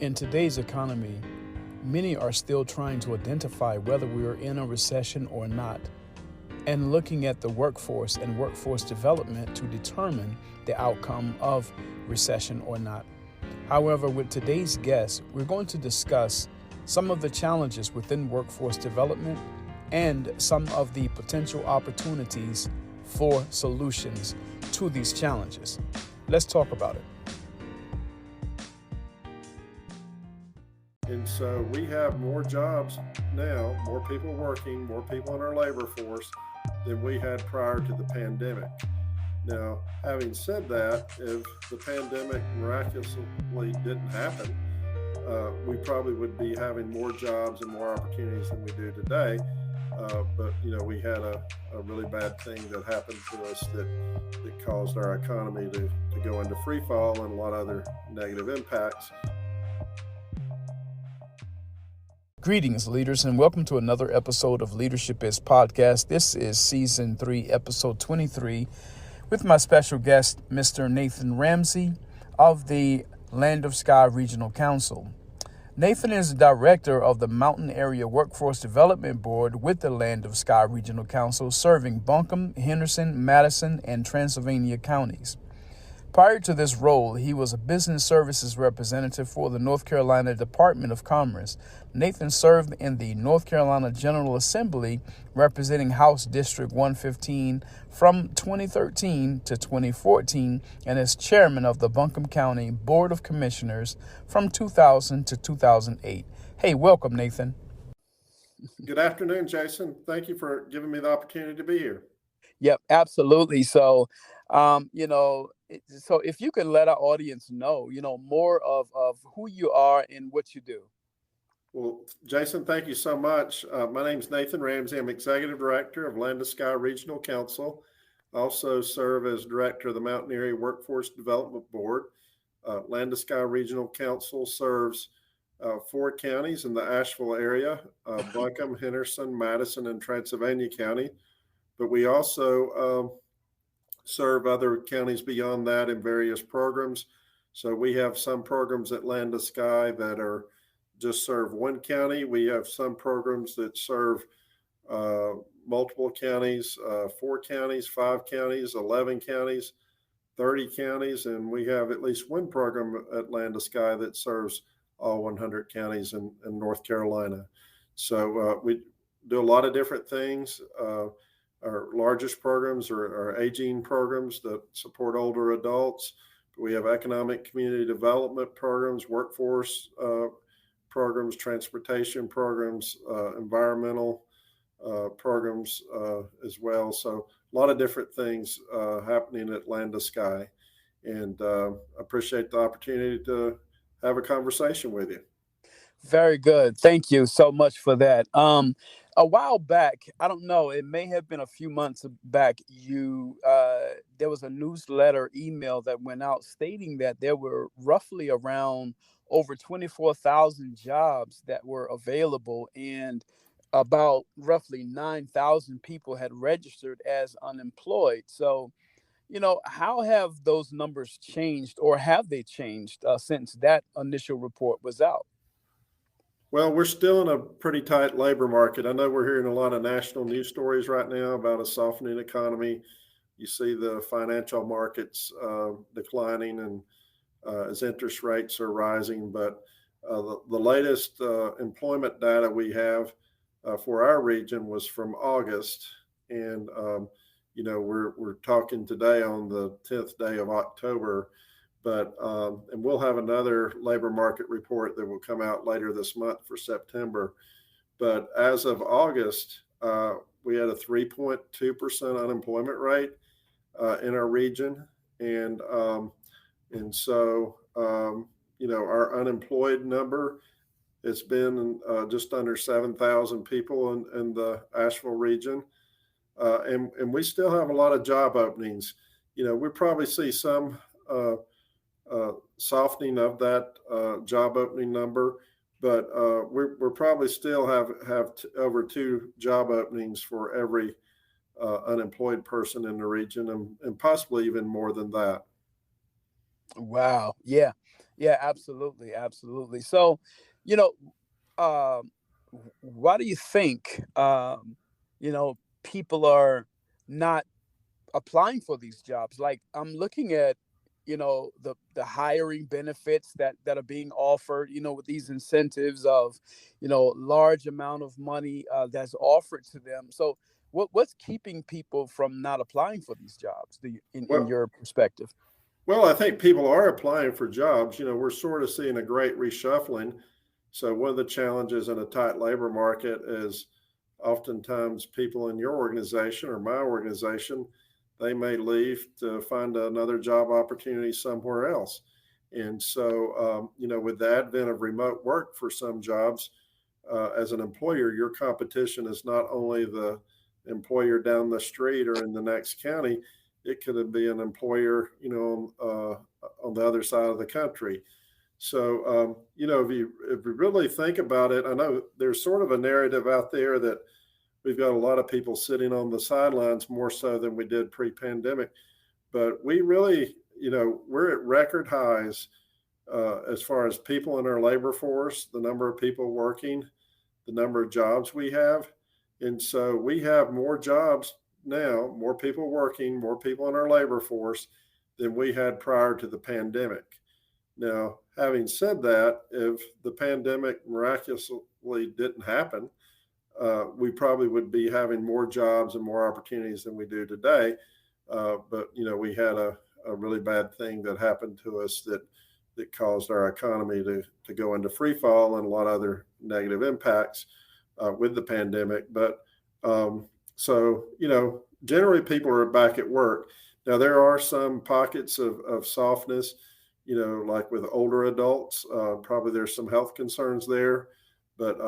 In today's economy, many are still trying to identify whether we are in a recession or not, and looking at the workforce and workforce development to determine the outcome of recession or not. However, with today's guest, we're going to discuss some of the challenges within workforce development and some of the potential opportunities for solutions to these challenges. Let's talk about it. And so we have more jobs now, more people working, more people in our labor force than we had prior to the pandemic. Now, having said that, if the pandemic miraculously didn't happen, we probably would be having more jobs and more opportunities than we do today. But we had a really bad thing that happened to us that caused our economy to go into free fall and a lot of other negative impacts. Greetings, leaders, and welcome to another episode of Leadership is Podcast. This is Season 3, Episode 23, with my special guest, Mr. Nathan Ramsey of the Land of Sky Regional Council. Nathan is Director of the Mountain Area Workforce Development Board with the Land of Sky Regional Council, serving Buncombe, Henderson, Madison, and Transylvania counties. Prior to this role, he was a business services representative for the North Carolina Department of Commerce. Nathan served in the North Carolina General Assembly, representing House District 115 from 2013 to 2014, and as chairman of the Buncombe County Board of Commissioners from 2000 to 2008. Hey, welcome, Nathan. Good afternoon, Jason. Thank you for giving me the opportunity to be here. Yep, absolutely. So, so if you could let our audience know, more of who you are and what you do. Well, Jason, thank you so much. My name is Nathan Ramsey. I'm Executive Director of Land of Sky Regional Council. I also serve as Director of the Mountain Area Workforce Development Board. Land of Sky Regional Council serves 4 counties in the Asheville area, Buncombe, Henderson, Madison, and Transylvania County. But we also serve other counties beyond that in various programs. So we have some programs at Land of Sky that are just serve one county. We have some programs that serve multiple counties, 4 counties, 5 counties, 11 counties, 30 counties, and we have at least one program at Land of Sky that serves all 100 counties in North Carolina. So we do a lot of different things. Our largest programs are our aging programs that support older adults. We have economic community development programs, workforce programs, transportation programs, environmental programs as well. So a lot of different things happening at Land of Sky. And appreciate the opportunity to have a conversation with you. Very good. Thank you so much for that. A while back, I don't know, it may have been a few months back, there was a newsletter email that went out stating that there were roughly around over 24,000 jobs that were available, and about roughly 9,000 people had registered as unemployed. So, how have those numbers changed, or have they changed since that initial report was out? Well, we're still in a pretty tight labor market. I know we're hearing a lot of national news stories right now about a softening economy. You see the financial markets declining and as interest rates are rising. But the latest employment data we have for our region was from August. And, we're talking today on the 10th day of October. But and we'll have another labor market report that will come out later this month for September. But as of August, we had a 3.2% unemployment rate in our region, and so our unemployed number has been just under 7,000 people in the Asheville region, and we still have a lot of job openings. We probably see some softening of that job opening number, but we're probably still have over 2 job openings for every unemployed person in the region, and possibly even more than that. Wow. Yeah. Yeah, absolutely, absolutely. So, you know, um, why do you think, people are not applying for these jobs? Like, I'm looking at, the hiring benefits that are being offered, with these incentives of, large amount of money that's offered to them. So, what's keeping people from not applying for these jobs? In Well, your perspective? well, I think people are applying for jobs. We're sort of seeing a great reshuffling. So one of the challenges in a tight labor market is oftentimes people in your organization or my organization, they may leave to find another job opportunity somewhere else. And so, with the advent of remote work for some jobs, as an employer, your competition is not only the employer down the street or in the next county, it could be an employer, on the other side of the country. So, if you really think about it, I know there's sort of a narrative out there that we've got a lot of people sitting on the sidelines more so than we did pre-pandemic, but we really, we're at record highs as far as people in our labor force, the number of people working, the number of jobs we have. And so we have more jobs now, more people working, more people in our labor force than we had prior to the pandemic. Now, having said that, if the pandemic miraculously didn't happen, we probably would be having more jobs and more opportunities than we do today. But we had a really bad thing that happened to us that caused our economy to go into free fall and a lot of other negative impacts with the pandemic. But so, generally people are back at work. Now, there are some pockets of softness, like with older adults. Probably there's some health concerns there, but,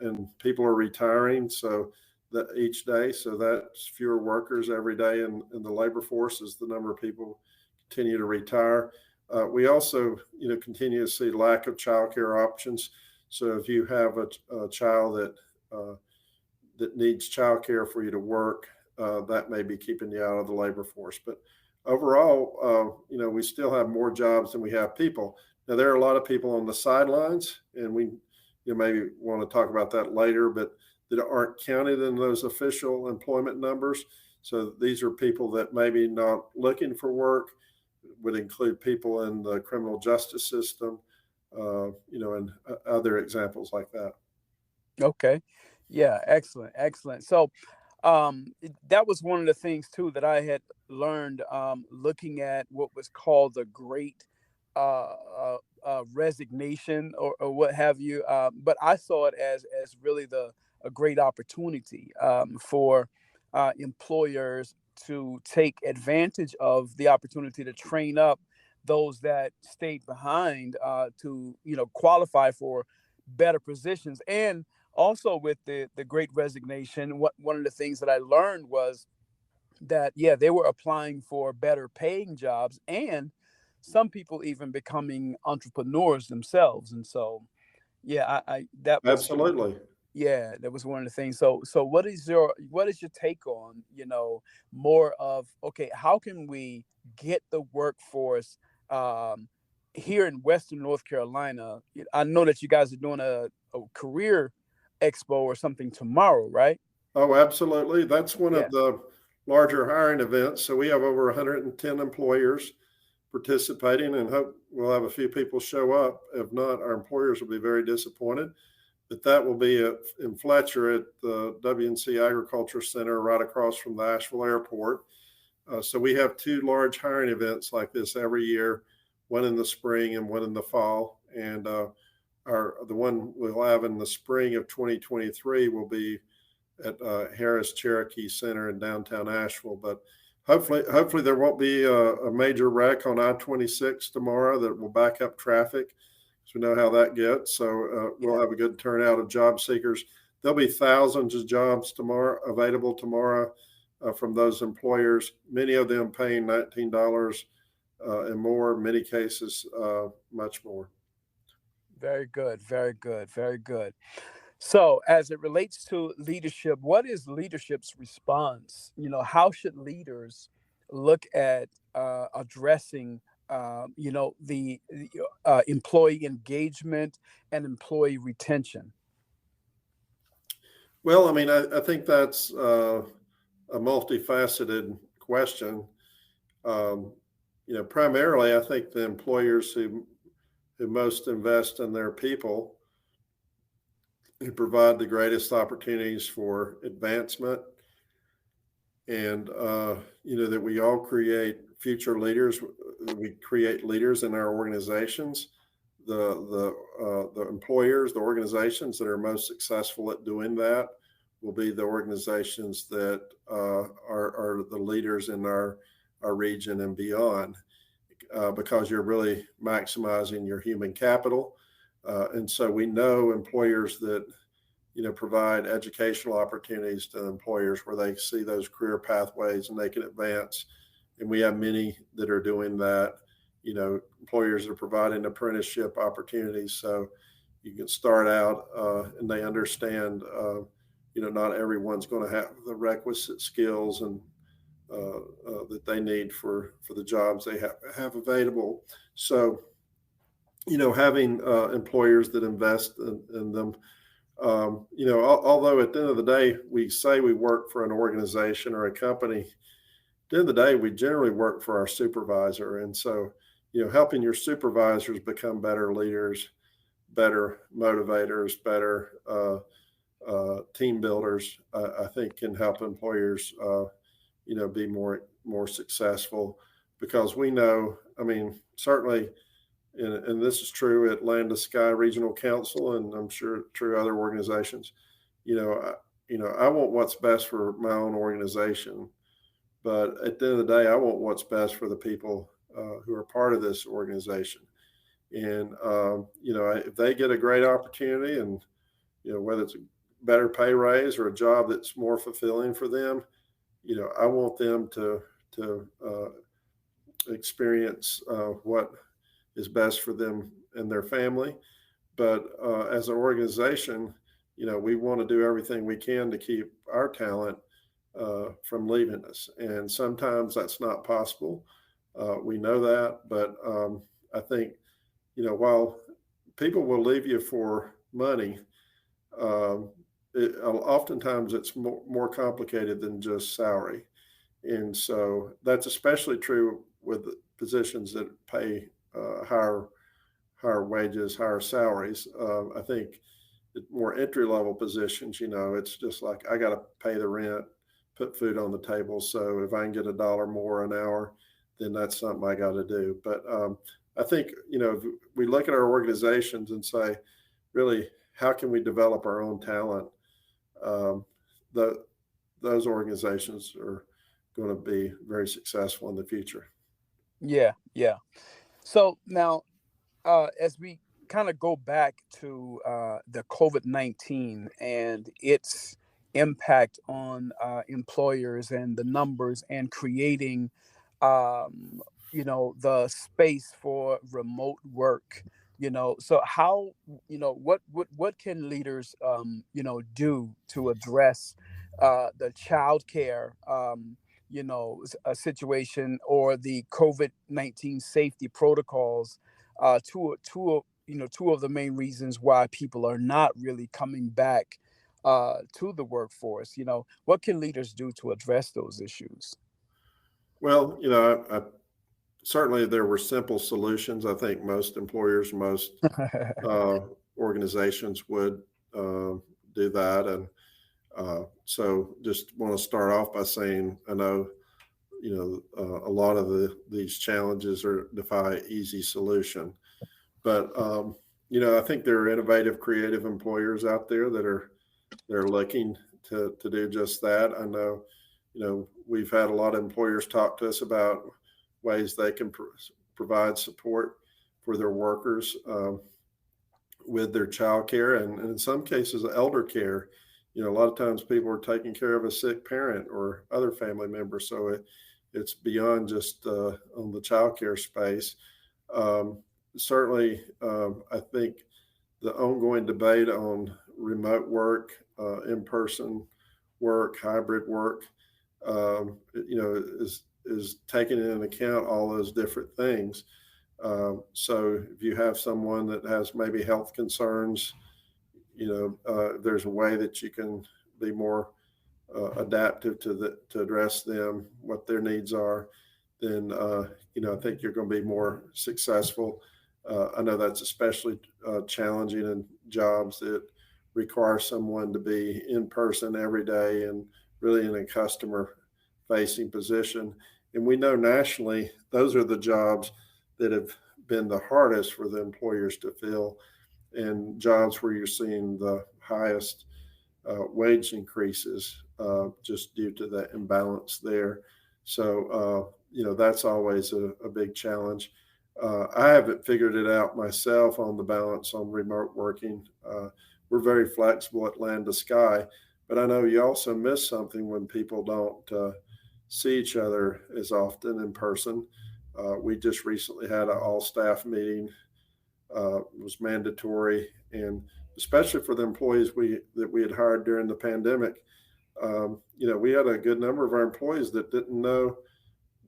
and people are retiring. So, that each day, so that's fewer workers every day in the labor force as the number of people continue to retire. We also, continue to see lack of childcare options. So if you have a child that needs childcare for you to work, that may be keeping you out of the labor force. But overall, we still have more jobs than we have people. Now there are a lot of people on the sidelines, and we maybe want to talk about that later, but that aren't counted in those official employment numbers. So these are people that maybe not looking for work, would include people in the criminal justice system, and other examples like that. Okay. Yeah, excellent, excellent. So, that was one of the things too that I had learned, looking at what was called the Great Resignation, or what have you. But I saw it as really the a great opportunity, for employers to take advantage of the opportunity to train up those that stayed behind, to qualify for better positions. And also with the Great Resignation, one of the things that I learned was that, yeah, they were applying for better paying jobs, and some people even becoming entrepreneurs themselves. And so, yeah, I that was, Absolutely. yeah, that was one of the things. So what is your take on, more of, okay, how can we get the workforce, um here in Western North Carolina? I know that you guys are doing a career expo or something tomorrow, right? Oh, absolutely. That's one Yeah. of the larger hiring events. So we have over 110 employers participating, and hope we'll have a few people show up. If not, our employers will be very disappointed. But that will be in Fletcher at the WNC Agriculture Center right across from the Asheville Airport. So we have two large hiring events like this every year, one in the spring and one in the fall. And the one we'll have in the spring of 2023 will be at Harris Cherokee Center in downtown Asheville. But hopefully there won't be a major wreck on I-26 tomorrow that will back up traffic. So we know how that gets. So we'll Yeah. have a good turnout of job seekers. There'll be thousands of jobs tomorrow available tomorrow from those employers. Many of them paying $19 and more. In many cases, much more. Very good, very good, very good. So, as it relates to leadership, what is leadership's response? How should leaders look at addressing the employee engagement and employee retention? Well, I mean, I think that's a multifaceted question. Um, Primarily, I think the employers who most invest in their people, who provide the greatest opportunities for advancement, and that we all create future leaders. We create leaders in our organizations. The employers, the organizations that are most successful at doing that, will be the organizations that are the leaders in our region and beyond, because you're really maximizing your human capital. And so we know employers that provide educational opportunities to employers where they see those career pathways and they can advance. And we have many that are doing that. Employers are providing apprenticeship opportunities, so you can start out and they understand. Not everyone's going to have the requisite skills and that they need for the jobs they have available. So, having employers that invest in them. Although at the end of the day, we say we work for an organization or a company, at the end of the day, we generally work for our supervisor. And so, helping your supervisors become better leaders, better motivators, better team builders, I think can help employers, be more successful, because we know, I mean, certainly, and this is true at Land to Sky Regional Council, and I'm sure true other organizations. I want what's best for my own organization, but at the end of the day, I want what's best for the people who are part of this organization. And if they get a great opportunity, and whether it's a better pay raise or a job that's more fulfilling for them, I want them to experience what is best for them and their family. But as an organization, we want to do everything we can to keep our talent from leaving us. And sometimes that's not possible. We know that. But I think, while people will leave you for money, oftentimes it's more complicated than just salary. And so that's especially true with positions that pay higher wages, higher salaries. I think more entry level positions, it's just like, I got to pay the rent, put food on the table. So if I can get $1 more an hour, then that's something I got to do. But I think, if we look at our organizations and say, really, how can we develop our own talent? Those organizations are going to be very successful in the future. Yeah, yeah. So now, as we kind of go back to the COVID-19 and its impact on employers and the numbers and creating, the space for remote work. So how, what can leaders, do to address the childcare, a situation, or the COVID-19 safety protocols, two of the main reasons why people are not really coming back to the workforce. What can leaders do to address those issues? Well, certainly there were simple solutions. I think most employers, most organizations would do that. And so just want to start off by saying, I know, a lot of these challenges defy easy solution. But, I think there are innovative, creative employers out there that are looking to do just that. I know, we've had a lot of employers talk to us about ways they can provide support for their workers with their child care, and in some cases, elder care. A lot of times people are taking care of a sick parent or other family members, so it's beyond just on the child care space. Certainly, I think the ongoing debate on remote work, in-person work, hybrid work, is taking into account all those different things. So if you have someone that has maybe health concerns, there's a way that you can be more adaptive to address them, what their needs are, then I think you're going to be more successful. I know that's especially challenging in jobs that require someone to be in person every day and really in a customer facing position. And we know nationally those are the jobs that have been the hardest for the employers to fill, and jobs where you're seeing the highest wage increases just due to the imbalance there. So, that's always a big challenge. I haven't figured it out myself on the balance on remote working. We're very flexible at Land to Sky, but I know you also miss something when people don't see each other as often in person. We just recently had an all staff meeting. It was mandatory, and especially for the employees that we had hired during the pandemic. We had a good number of our employees that didn't know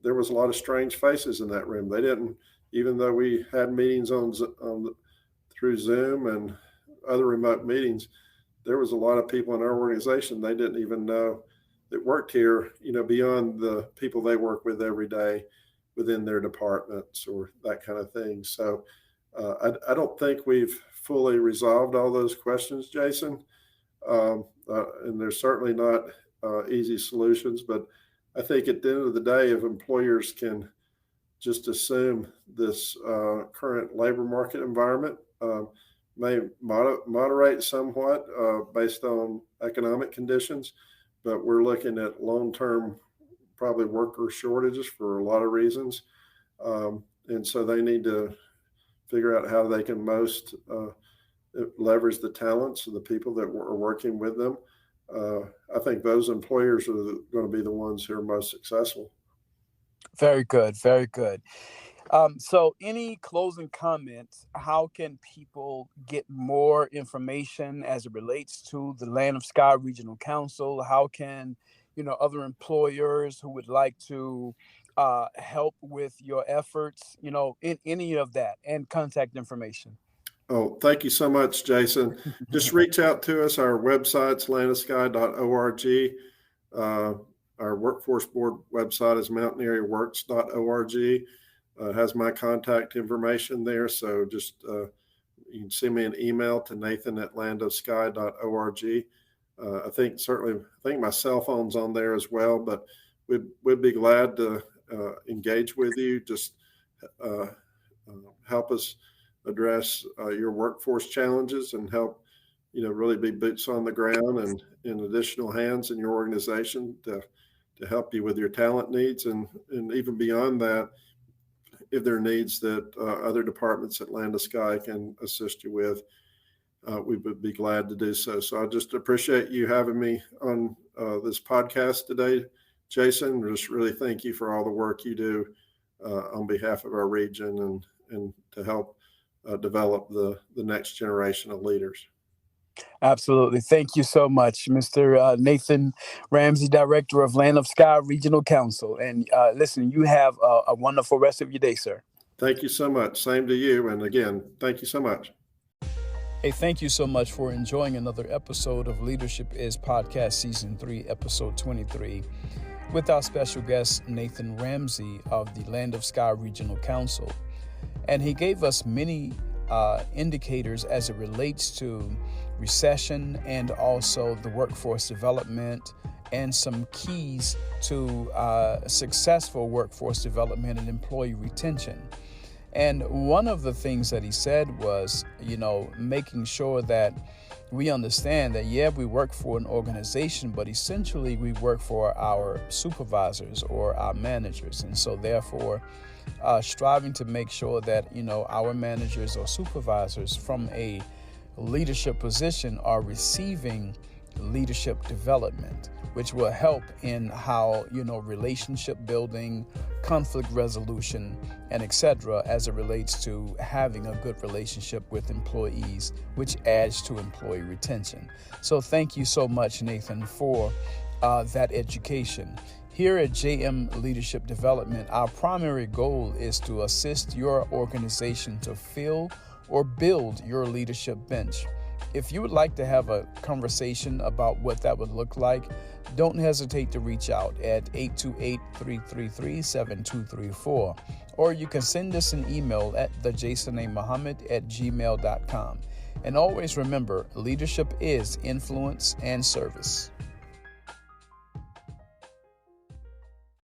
there was a lot of strange faces in that room. They didn't, even though we had meetings through Zoom and other remote meetings, there was a lot of people in our organization they didn't even know that worked here, beyond the people they work with every day within their departments or that kind of thing. So I don't think we've fully resolved all those questions, Jason. And there's certainly not easy solutions, but I think at the end of the day, if employers can just assume this current labor market environment may moderate somewhat based on economic conditions, but we're looking at long-term probably worker shortages for a lot of reasons. And so they need to figure out how they can most leverage the talents of the people that are working with them. I think those employers are going to be the ones who are most successful. Very good. Very good. So any closing comments? How can people get more information as it relates to the Land of Sky Regional Council? How can, other employers who would like to help with your efforts, in any of that, and contact information? Oh, thank you so much, Jason. Just reach out to us. Our website's landofsky.org. Our workforce board website is mountaineerworks.org. It has my contact information there. So just you can send me an email to nathan@landofsky.org. I think my cell phone's on there as well, but we'd be glad to engage with you. Just help us address your workforce challenges and help, really be boots on the ground and in additional hands in your organization to help you with your talent needs. And even beyond that, if there are needs that other departments at Land of Sky can assist you with, we would be glad to do so. So I just appreciate you having me on this podcast today, Jason. Just really thank you for all the work you do on behalf of our region and to help develop the next generation of leaders. Absolutely. Thank you so much, Mr. Nathan Ramsey, Director of Land of Sky Regional Council. And listen, you have a wonderful rest of your day, sir. Thank you so much. Same to you. And again, thank you so much. Hey, thank you so much for enjoying another episode of Leadership Is Podcast Season 3, Episode 23, with our special guest, Nathan Ramsey of the Land of Sky Regional Council. And he gave us many indicators as it relates to recession and also the workforce development and some keys to successful workforce development and employee retention. And one of the things that he said was, making sure that we understand that, we work for an organization, but essentially we work for our supervisors or our managers. And so therefore, striving to make sure that, our managers or supervisors from a leadership position are receiving leadership development, which will help in how, relationship building, conflict resolution, and etc. as it relates to having a good relationship with employees, which adds to employee retention. So thank you so much, Nathan, for that education. Here at JM Leadership Development, our primary goal is to assist your organization to fill or build your leadership bench. If you would like to have a conversation about what that would look like, don't hesitate to reach out at 828-333-7234, or you can send us an email at thejasonmuhammad@gmail.com. And always remember, leadership is influence and service.